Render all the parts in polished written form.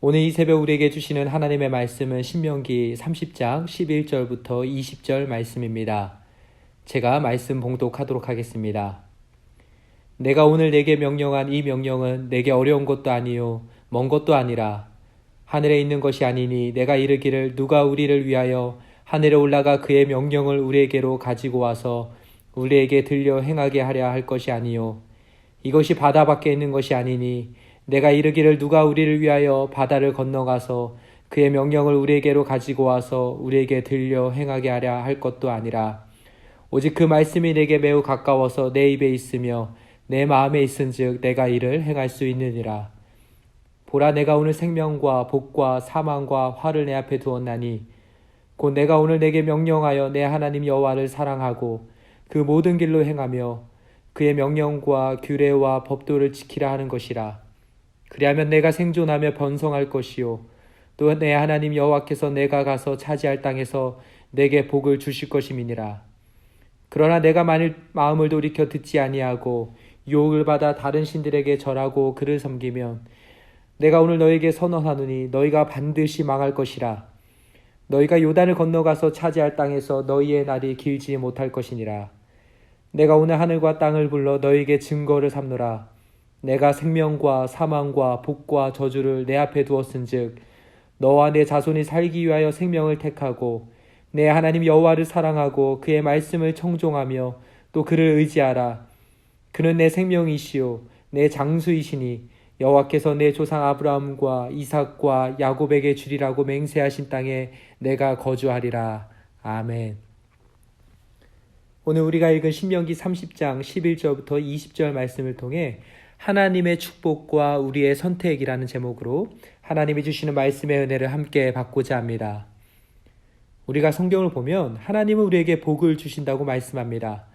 오늘 이 새벽 우리에게 주시는 하나님의 말씀은 신명기 30장 11절부터 20절 말씀입니다. 제가 말씀 봉독하도록 하겠습니다. 내가 오늘 내게 명령한 이 명령은 내게 어려운 것도 아니요 먼 것도 아니라 하늘에 있는 것이 아니니 내가 이르기를 누가 우리를 위하여 하늘에 올라가 그의 명령을 우리에게로 가지고 와서 우리에게 들려 행하게 하려 할 것이 아니요 이것이 바다 밖에 있는 것이 아니니 내가 이르기를 누가 우리를 위하여 바다를 건너가서 그의 명령을 우리에게로 가지고 와서 우리에게 들려 행하게 하려 할 것도 아니라 오직 그 말씀이 내게 매우 가까워서 내 입에 있으며 내 마음에 있은즉 내가 이를 행할 수 있느니라. 보라, 내가 오늘 생명과 복과 사망과 화를 내 앞에 두었나니 곧 내가 오늘 내게 명령하여 내 하나님 여호와를 사랑하고 그 모든 길로 행하며 그의 명령과 규례와 법도를 지키라 하는 것이라. 그리하면 내가 생존하며 번성할 것이요 또 내 하나님 여호와께서 내가 가서 차지할 땅에서 내게 복을 주실 것임이니라. 그러나 내가 만일 마음을 돌이켜 듣지 아니하고 유혹을 받아 다른 신들에게 절하고 그를 섬기면 내가 오늘 너에게 선언하노니 너희가 반드시 망할 것이라. 너희가 요단을 건너가서 차지할 땅에서 너희의 날이 길지 못할 것이니라. 내가 오늘 하늘과 땅을 불러 너희에게 증거를 삼노라. 내가 생명과 사망과 복과 저주를 내 앞에 두었은즉 너와 내 자손이 살기 위하여 생명을 택하고 내 하나님 여호와를 사랑하고 그의 말씀을 청종하며 또 그를 의지하라. 그는 내 생명이시요 내 장수이시니 여호와께서 내 조상 아브라함과 이삭과 야곱에게 주리라고 맹세하신 땅에 내가 거주하리라. 아멘. 오늘 우리가 읽은 신명기 30장 11절부터 20절 말씀을 통해 하나님의 축복과 우리의 선택이라는 제목으로 하나님이 주시는 말씀의 은혜를 함께 받고자 합니다. 우리가 성경을 보면 하나님은 우리에게 복을 주신다고 말씀합니다.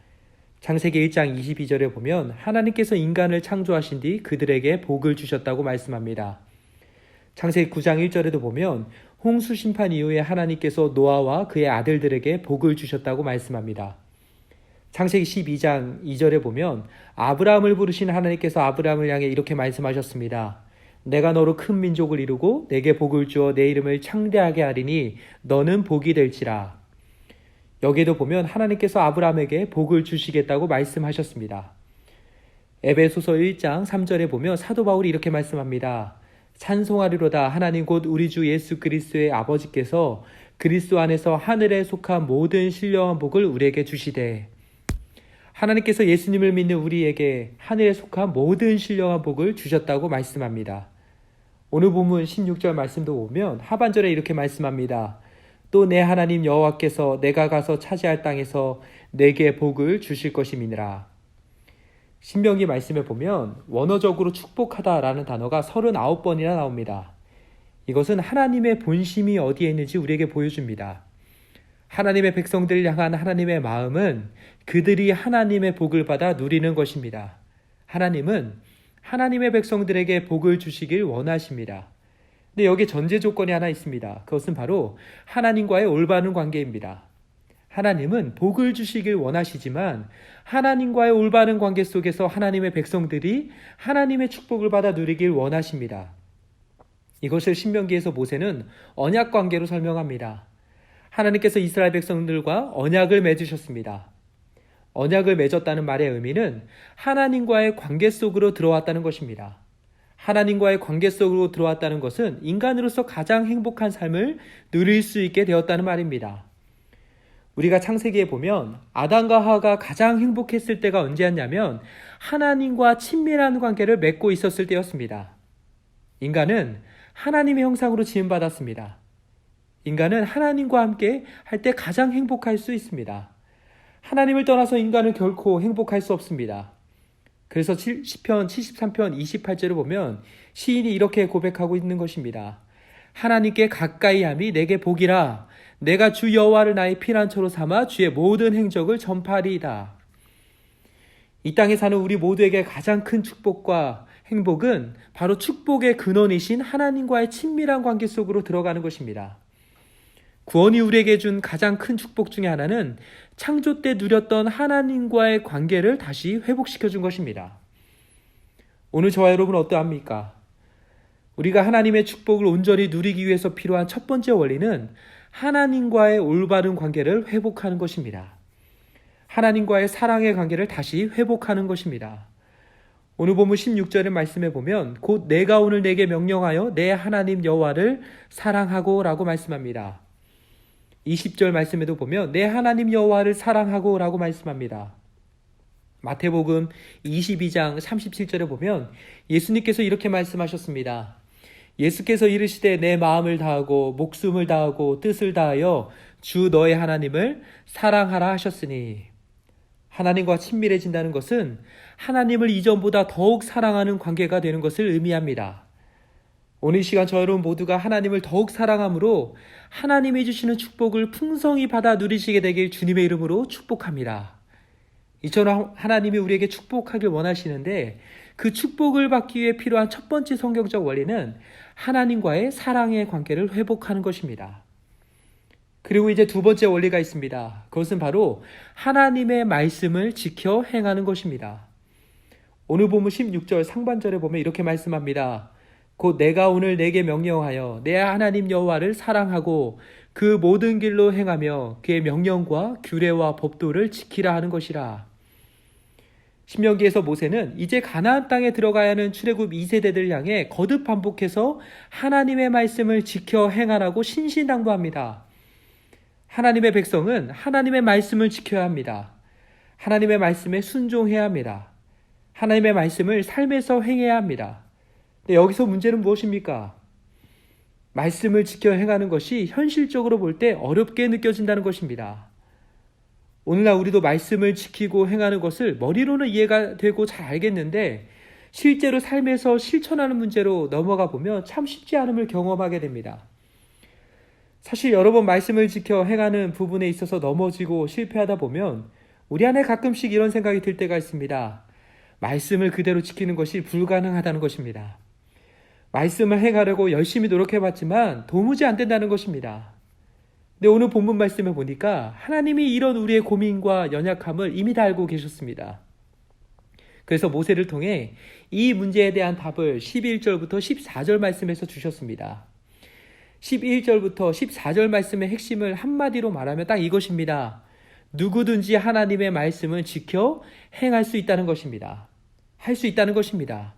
창세기 1장 22절에 보면 하나님께서 인간을 창조하신 뒤 그들에게 복을 주셨다고 말씀합니다. 창세기 9장 1절에도 보면 홍수 심판 이후에 하나님께서 노아와 그의 아들들에게 복을 주셨다고 말씀합니다. 창세기 12장 2절에 보면 아브라함을 부르신 하나님께서 아브라함을 향해 이렇게 말씀하셨습니다. 내가 너로 큰 민족을 이루고 내게 복을 주어 내 이름을 창대하게 하리니 너는 복이 될지라. 여기에도 보면 하나님께서 아브라함에게 복을 주시겠다고 말씀하셨습니다. 에베소서 1장 3절에 보면 사도 바울이 이렇게 말씀합니다. 찬송하리로다 하나님 곧 우리 주 예수 그리스도의 아버지께서 그리스도 안에서 하늘에 속한 모든 신령한 복을 우리에게 주시되. 하나님께서 예수님을 믿는 우리에게 하늘에 속한 모든 신령한 복을 주셨다고 말씀합니다. 오늘 본문 16절 말씀도 보면 하반절에 이렇게 말씀합니다. 또 내 하나님 여호와께서 내가 가서 차지할 땅에서 내게 복을 주실 것임이니라. 신명기 말씀에 보면 원어적으로 축복하다라는 단어가 39번이나 나옵니다. 이것은 하나님의 본심이 어디에 있는지 우리에게 보여줍니다. 하나님의 백성들을 향한 하나님의 마음은 그들이 하나님의 복을 받아 누리는 것입니다. 하나님은 하나님의 백성들에게 복을 주시길 원하십니다. 근데 여기에 전제 조건이 하나 있습니다. 그것은 바로 하나님과의 올바른 관계입니다. 하나님은 복을 주시길 원하시지만 하나님과의 올바른 관계 속에서 하나님의 백성들이 하나님의 축복을 받아 누리길 원하십니다. 이것을 신명기에서 모세는 언약 관계로 설명합니다. 하나님께서 이스라엘 백성들과 언약을 맺으셨습니다. 언약을 맺었다는 말의 의미는 하나님과의 관계 속으로 들어왔다는 것입니다. 하나님과의 관계 속으로 들어왔다는 것은 인간으로서 가장 행복한 삶을 누릴 수 있게 되었다는 말입니다. 우리가 창세기에 보면 아담과 하와가 가장 행복했을 때가 언제였냐면 하나님과 친밀한 관계를 맺고 있었을 때였습니다. 인간은 하나님의 형상으로 지음받았습니다. 인간은 하나님과 함께 할 때 가장 행복할 수 있습니다. 하나님을 떠나서 인간은 결코 행복할 수 없습니다. 그래서 시편 73편 28절을 보면 시인이 이렇게 고백하고 있는 것입니다. 하나님께 가까이 함이 내게 복이라. 내가 주 여호와를 나의 피난처로 삼아 주의 모든 행적을 전파하리이다. 이 땅에 사는 우리 모두에게 가장 큰 축복과 행복은 바로 축복의 근원이신 하나님과의 친밀한 관계 속으로 들어가는 것입니다. 구원이 우리에게 준 가장 큰 축복 중에 하나는 창조 때 누렸던 하나님과의 관계를 다시 회복시켜 준 것입니다. 오늘 저와 여러분 어떠합니까? 우리가 하나님의 축복을 온전히 누리기 위해서 필요한 첫 번째 원리는 하나님과의 올바른 관계를 회복하는 것입니다. 하나님과의 사랑의 관계를 다시 회복하는 것입니다. 오늘 본문 16절의 말씀에 보면 곧 내가 오늘 내게 명령하여 내 하나님 여호와를 사랑하고 라고 말씀합니다. 20절 말씀에도 보면 내 하나님 여호와를 사랑하고 라고 말씀합니다. 마태복음 22장 37절에 보면 예수님께서 이렇게 말씀하셨습니다. 예수께서 이르시되 내 마음을 다하고 목숨을 다하고 뜻을 다하여 주 너의 하나님을 사랑하라 하셨으니, 하나님과 친밀해진다는 것은 하나님을 이전보다 더욱 사랑하는 관계가 되는 것을 의미합니다. 오늘 이 시간 저 여러분 모두가 하나님을 더욱 사랑함으로 하나님이 주시는 축복을 풍성히 받아 누리시게 되길 주님의 이름으로 축복합니다. 이처럼 하나님이 우리에게 축복하길 원하시는데 그 축복을 받기 위해 필요한 첫 번째 성경적 원리는 하나님과의 사랑의 관계를 회복하는 것입니다. 그리고 이제 두 번째 원리가 있습니다. 그것은 바로 하나님의 말씀을 지켜 행하는 것입니다. 오늘 본문 16절 상반절에 보면 이렇게 말씀합니다. 곧 내가 오늘 내게 명령하여 내 하나님 여호와를 사랑하고 그 모든 길로 행하며 그의 명령과 규례와 법도를 지키라 하는 것이라. 신명기에서 모세는 이제 가나안 땅에 들어가야 하는 출애굽 2세대들 향해 거듭 반복해서 하나님의 말씀을 지켜 행하라고 신신당부합니다. 하나님의 백성은 하나님의 말씀을 지켜야 합니다. 하나님의 말씀에 순종해야 합니다. 하나님의 말씀을 삶에서 행해야 합니다. 근데 여기서 문제는 무엇입니까? 말씀을 지켜 행하는 것이 현실적으로 볼 때 어렵게 느껴진다는 것입니다. 오늘날 우리도 말씀을 지키고 행하는 것을 머리로는 이해가 되고 잘 알겠는데 실제로 삶에서 실천하는 문제로 넘어가 보면 참 쉽지 않음을 경험하게 됩니다. 사실 여러 번 말씀을 지켜 행하는 부분에 있어서 넘어지고 실패하다 보면 우리 안에 가끔씩 이런 생각이 들 때가 있습니다. 말씀을 그대로 지키는 것이 불가능하다는 것입니다. 말씀을 행하려고 열심히 노력해봤지만 도무지 안 된다는 것입니다. 근데 오늘 본문 말씀을 보니까 하나님이 이런 우리의 고민과 연약함을 이미 다 알고 계셨습니다. 그래서 모세를 통해 이 문제에 대한 답을 11절부터 14절 말씀에서 주셨습니다. 11절부터 14절 말씀의 핵심을 한마디로 말하면 딱 이것입니다. 누구든지 하나님의 말씀을 지켜 행할 수 있다는 것입니다. 할 수 있다는 것입니다.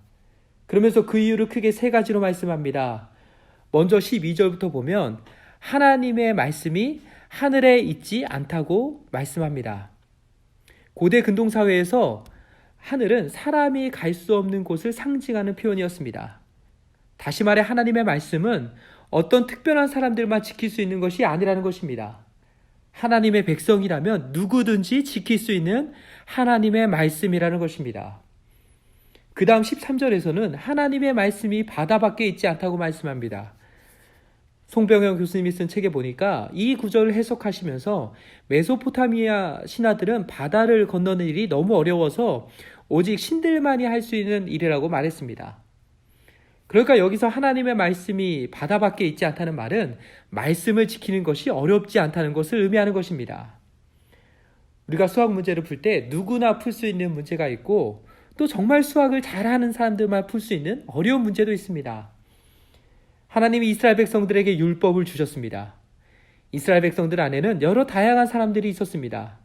그러면서 그 이유를 크게 세 가지로 말씀합니다. 먼저 12절부터 보면 하나님의 말씀이 하늘에 있지 않다고 말씀합니다. 고대 근동사회에서 하늘은 사람이 갈 수 없는 곳을 상징하는 표현이었습니다. 다시 말해 하나님의 말씀은 어떤 특별한 사람들만 지킬 수 있는 것이 아니라는 것입니다. 하나님의 백성이라면 누구든지 지킬 수 있는 하나님의 말씀이라는 것입니다. 그 다음 13절에서는 하나님의 말씀이 바다 밖에 있지 않다고 말씀합니다. 송병영 교수님이 쓴 책에 보니까 이 구절을 해석하시면서 메소포타미아 신하들은 바다를 건너는 일이 너무 어려워서 오직 신들만이 할 수 있는 일이라고 말했습니다. 그러니까 여기서 하나님의 말씀이 바다 밖에 있지 않다는 말은 말씀을 지키는 것이 어렵지 않다는 것을 의미하는 것입니다. 우리가 수학 문제를 풀 때 누구나 풀 수 있는 문제가 있고 또 정말 수학을 잘하는 사람들만 풀 수 있는 어려운 문제도 있습니다. 하나님이 이스라엘 백성들에게 율법을 주셨습니다. 이스라엘 백성들 안에는 여러 다양한 사람들이 있었습니다.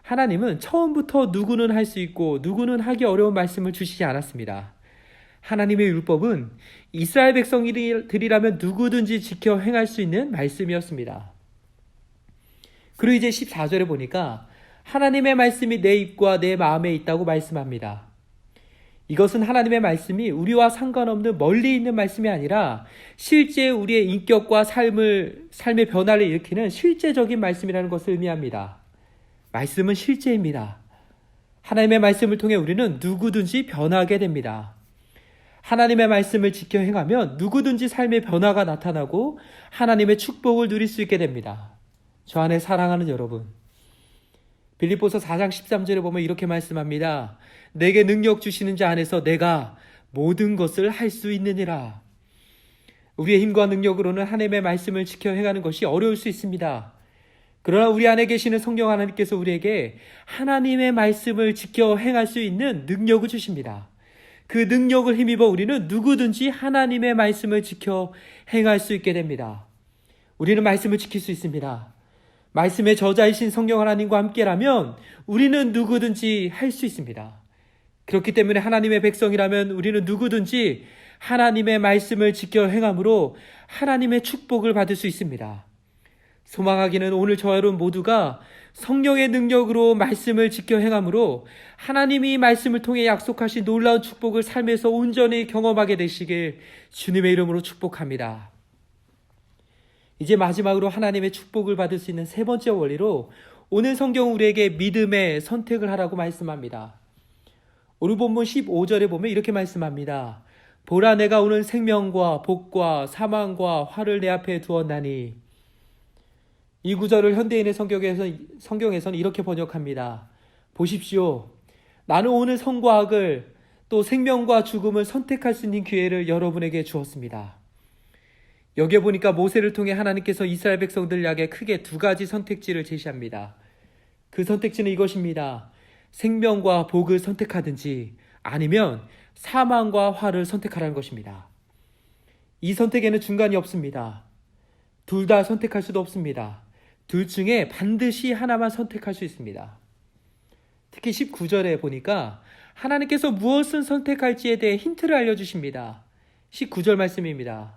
하나님은 처음부터 누구는 할 수 있고 누구는 하기 어려운 말씀을 주시지 않았습니다. 하나님의 율법은 이스라엘 백성들이라면 누구든지 지켜 행할 수 있는 말씀이었습니다. 그리고 이제 14절에 보니까 하나님의 말씀이 내 입과 내 마음에 있다고 말씀합니다. 이것은 하나님의 말씀이 우리와 상관없는 멀리 있는 말씀이 아니라 실제 우리의 인격과 삶의 변화를 일으키는 실제적인 말씀이라는 것을 의미합니다. 말씀은 실제입니다. 하나님의 말씀을 통해 우리는 누구든지 변하게 됩니다. 하나님의 말씀을 지켜 행하면 누구든지 삶의 변화가 나타나고 하나님의 축복을 누릴 수 있게 됩니다. 저 안에 사랑하는 여러분, 빌립보서 4장 13절에 보면 이렇게 말씀합니다. 내게 능력 주시는 자 안에서 내가 모든 것을 할 수 있느니라. 우리의 힘과 능력으로는 하나님의 말씀을 지켜 행하는 것이 어려울 수 있습니다. 그러나 우리 안에 계시는 성령 하나님께서 우리에게 하나님의 말씀을 지켜 행할 수 있는 능력을 주십니다. 그 능력을 힘입어 우리는 누구든지 하나님의 말씀을 지켜 행할 수 있게 됩니다. 우리는 말씀을 지킬 수 있습니다. 말씀의 저자이신 성령 하나님과 함께라면 우리는 누구든지 할 수 있습니다. 그렇기 때문에 하나님의 백성이라면 우리는 누구든지 하나님의 말씀을 지켜 행함으로 하나님의 축복을 받을 수 있습니다. 소망하기는 오늘 저와 여러분 모두가 성령의 능력으로 말씀을 지켜 행함으로 하나님이 말씀을 통해 약속하신 놀라운 축복을 삶에서 온전히 경험하게 되시길 주님의 이름으로 축복합니다. 이제 마지막으로 하나님의 축복을 받을 수 있는 세 번째 원리로 오늘 성경 우리에게 믿음의 선택을 하라고 말씀합니다. 오늘 본문 15절에 보면 이렇게 말씀합니다. 보라, 내가 오늘 생명과 복과 사망과 화를 내 앞에 두었나니. 이 구절을 현대인의 성경에서는 이렇게 번역합니다. 보십시오. 나는 오늘 선과 악을 또 생명과 죽음을 선택할 수 있는 기회를 여러분에게 주었습니다. 여기에 보니까 모세를 통해 하나님께서 이스라엘 백성들 향해 크게 두 가지 선택지를 제시합니다. 그 선택지는 이것입니다. 생명과 복을 선택하든지 아니면 사망과 화를 선택하라는 것입니다. 이 선택에는 중간이 없습니다. 둘 다 선택할 수도 없습니다. 둘 중에 반드시 하나만 선택할 수 있습니다. 특히 19절에 보니까 하나님께서 무엇을 선택할지에 대해 힌트를 알려주십니다. 19절 말씀입니다.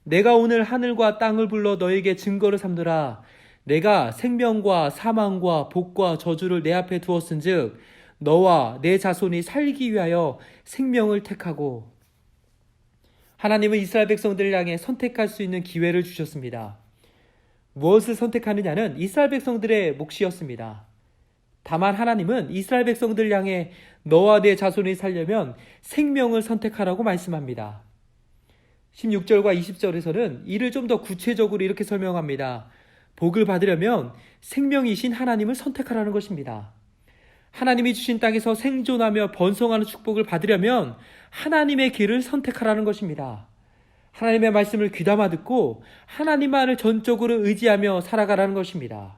내가 오늘 하늘과 땅을 불러 너에게 증거를 삼느라 내가 생명과 사망과 복과 저주를 내 앞에 두었은즉 너와 내 자손이 살기 위하여 생명을 택하고. 하나님은 이스라엘 백성들을 향해 선택할 수 있는 기회를 주셨습니다. 무엇을 선택하느냐는 이스라엘 백성들의 몫이었습니다. 다만 하나님은 이스라엘 백성들을 향해 너와 내 자손이 살려면 생명을 선택하라고 말씀합니다. 16절과 20절에서는 이를 좀 더 구체적으로 이렇게 설명합니다. 복을 받으려면 생명이신 하나님을 선택하라는 것입니다. 하나님이 주신 땅에서 생존하며 번성하는 축복을 받으려면 하나님의 길을 선택하라는 것입니다. 하나님의 말씀을 귀담아 듣고 하나님만을 전적으로 의지하며 살아가라는 것입니다.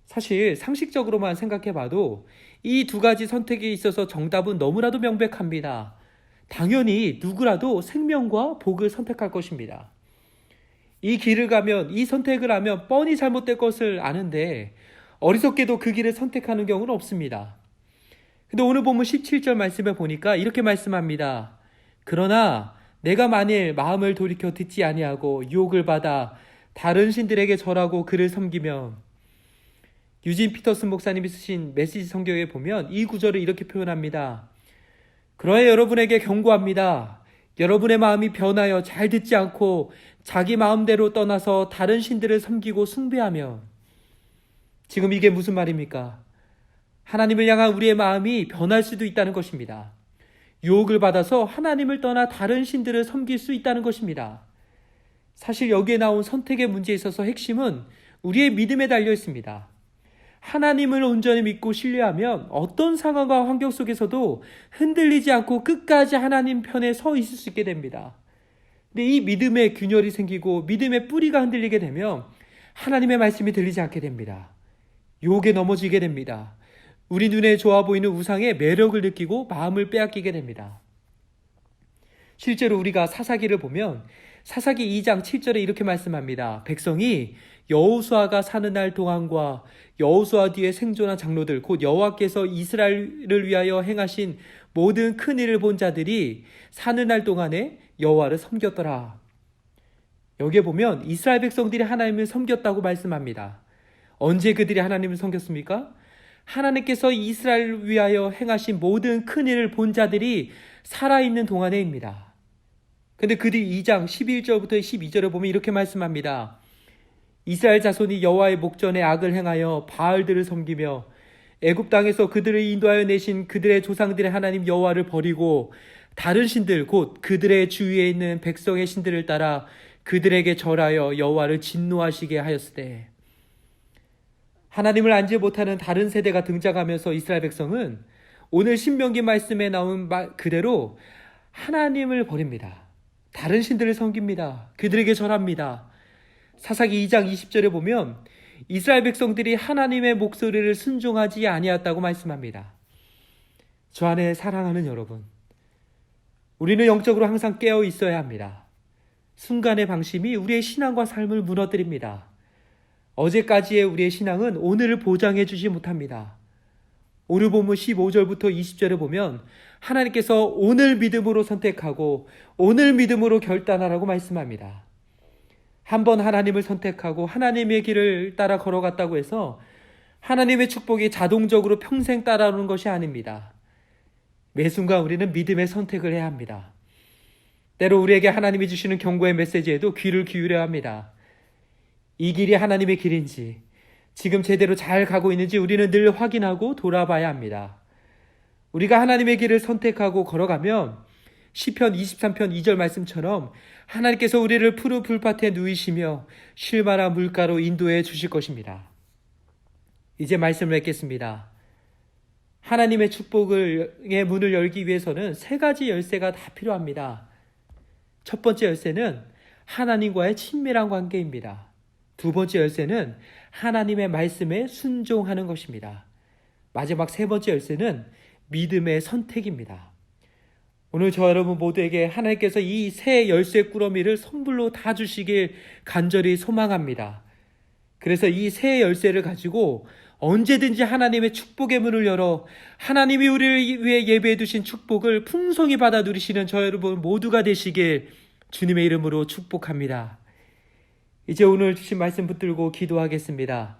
사실 상식적으로만 생각해 봐도 이 두 가지 선택에 있어서 정답은 너무나도 명백합니다. 당연히 누구라도 생명과 복을 선택할 것입니다. 이 길을 가면, 이 선택을 하면 뻔히 잘못될 것을 아는데 어리석게도 그 길을 선택하는 경우는 없습니다. 근데 오늘 본문 17절 말씀에 보니까 이렇게 말씀합니다. 그러나 내가 만일 마음을 돌이켜 듣지 아니하고 유혹을 받아 다른 신들에게 절하고 그를 섬기면. 유진 피터슨 목사님이 쓰신 메시지 성경에 보면 이 구절을 이렇게 표현합니다. 그러나 여러분에게 경고합니다. 여러분의 마음이 변하여 잘 듣지 않고 자기 마음대로 떠나서 다른 신들을 섬기고 숭배하면. 지금 이게 무슨 말입니까? 하나님을 향한 우리의 마음이 변할 수도 있다는 것입니다. 유혹을 받아서 하나님을 떠나 다른 신들을 섬길 수 있다는 것입니다. 사실 여기에 나온 선택의 문제에 있어서 핵심은 우리의 믿음에 달려 있습니다. 하나님을 온전히 믿고 신뢰하면 어떤 상황과 환경 속에서도 흔들리지 않고 끝까지 하나님 편에 서 있을 수 있게 됩니다. 근데 이 믿음의 균열이 생기고 믿음의 뿌리가 흔들리게 되면 하나님의 말씀이 들리지 않게 됩니다. 유혹에 넘어지게 됩니다. 우리 눈에 좋아 보이는 우상의 매력을 느끼고 마음을 빼앗기게 됩니다. 실제로 우리가 사사기를 보면 사사기 2장 7절에 이렇게 말씀합니다. 백성이 여호수아가 사는 날 동안과 여호수아 뒤에 생존한 장로들 곧 여호와께서 이스라엘을 위하여 행하신 모든 큰 일을 본 자들이 사는 날 동안에 여호와를 섬겼더라. 여기에 보면 이스라엘 백성들이 하나님을 섬겼다고 말씀합니다. 언제 그들이 하나님을 섬겼습니까? 하나님께서 이스라엘을 위하여 행하신 모든 큰 일을 본 자들이 살아있는 동안에입니다. 근데 그들이 2장 11절부터 12절에 보면 이렇게 말씀합니다. 이스라엘 자손이 여호와의 목전에 악을 행하여 바알들을 섬기며 애굽 땅에서 그들을 인도하여 내신 그들의 조상들의 하나님 여호와를 버리고 다른 신들 곧 그들의 주위에 있는 백성의 신들을 따라 그들에게 절하여 여호와를 진노하시게 하였으되. 하나님을 알지 못하는 다른 세대가 등장하면서 이스라엘 백성은 오늘 신명기 말씀에 나온 말 그대로 하나님을 버립니다. 다른 신들을 섬깁니다. 그들에게 절합니다. 사사기 2장 20절에 보면 이스라엘 백성들이 하나님의 목소리를 순종하지 아니하였다고 말씀합니다. 저 안에 사랑하는 여러분, 우리는 영적으로 항상 깨어 있어야 합니다. 순간의 방심이 우리의 신앙과 삶을 무너뜨립니다. 어제까지의 우리의 신앙은 오늘을 보장해 주지 못합니다. 오늘 본문 15절부터 20절에 보면 하나님께서 오늘 믿음으로 선택하고 오늘 믿음으로 결단하라고 말씀합니다. 한번 하나님을 선택하고 하나님의 길을 따라 걸어갔다고 해서 하나님의 축복이 자동적으로 평생 따라오는 것이 아닙니다. 매 순간 우리는 믿음의 선택을 해야 합니다. 때로 우리에게 하나님이 주시는 경고의 메시지에도 귀를 기울여야 합니다. 이 길이 하나님의 길인지, 지금 제대로 잘 가고 있는지 우리는 늘 확인하고 돌아봐야 합니다. 우리가 하나님의 길을 선택하고 걸어가면 시편 23편 2절 말씀처럼 하나님께서 우리를 푸른 풀밭에 누이시며 쉴 만한 물가로 인도해 주실 것입니다. 이제 말씀을 맺겠습니다. 하나님의 축복의 문을 열기 위해서는 세 가지 열쇠가 다 필요합니다. 첫 번째 열쇠는 하나님과의 친밀한 관계입니다. 두 번째 열쇠는 하나님의 말씀에 순종하는 것입니다. 마지막 세 번째 열쇠는 믿음의 선택입니다. 오늘 저 여러분 모두에게 하나님께서 이 세 열쇠 꾸러미를 선물로 다 주시길 간절히 소망합니다. 그래서 이 세 열쇠를 가지고 언제든지 하나님의 축복의 문을 열어 하나님이 우리를 위해 예배해 두신 축복을 풍성히 받아 누리시는 저 여러분 모두가 되시길 주님의 이름으로 축복합니다. 이제 오늘 주신 말씀 붙들고 기도하겠습니다.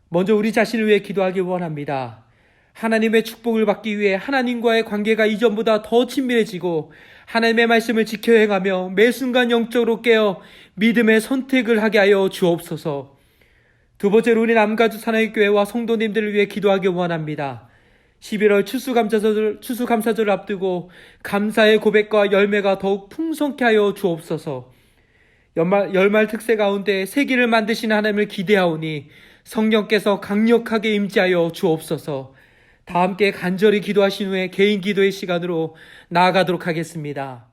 먼저 우리 자신을 위해 기도하기 원합니다. 하나님의 축복을 받기 위해 하나님과의 관계가 이전보다 더 친밀해지고 하나님의 말씀을 지켜 행하며 매 순간 영적으로 깨어 믿음의 선택을 하게 하여 주옵소서. 두 번째로 우리 남가주 사나이교회와 성도님들을 위해 기도하기 원합니다. 11월 추수감사절을 앞두고 감사의 고백과 열매가 더욱 풍성케 하여 주옵소서. 열말 특세 가운데 새 길을 만드시는 하나님을 기대하오니 성령께서 강력하게 임재하여 주옵소서. 다 함께 간절히 기도하신 후에 개인 기도의 시간으로 나아가도록 하겠습니다.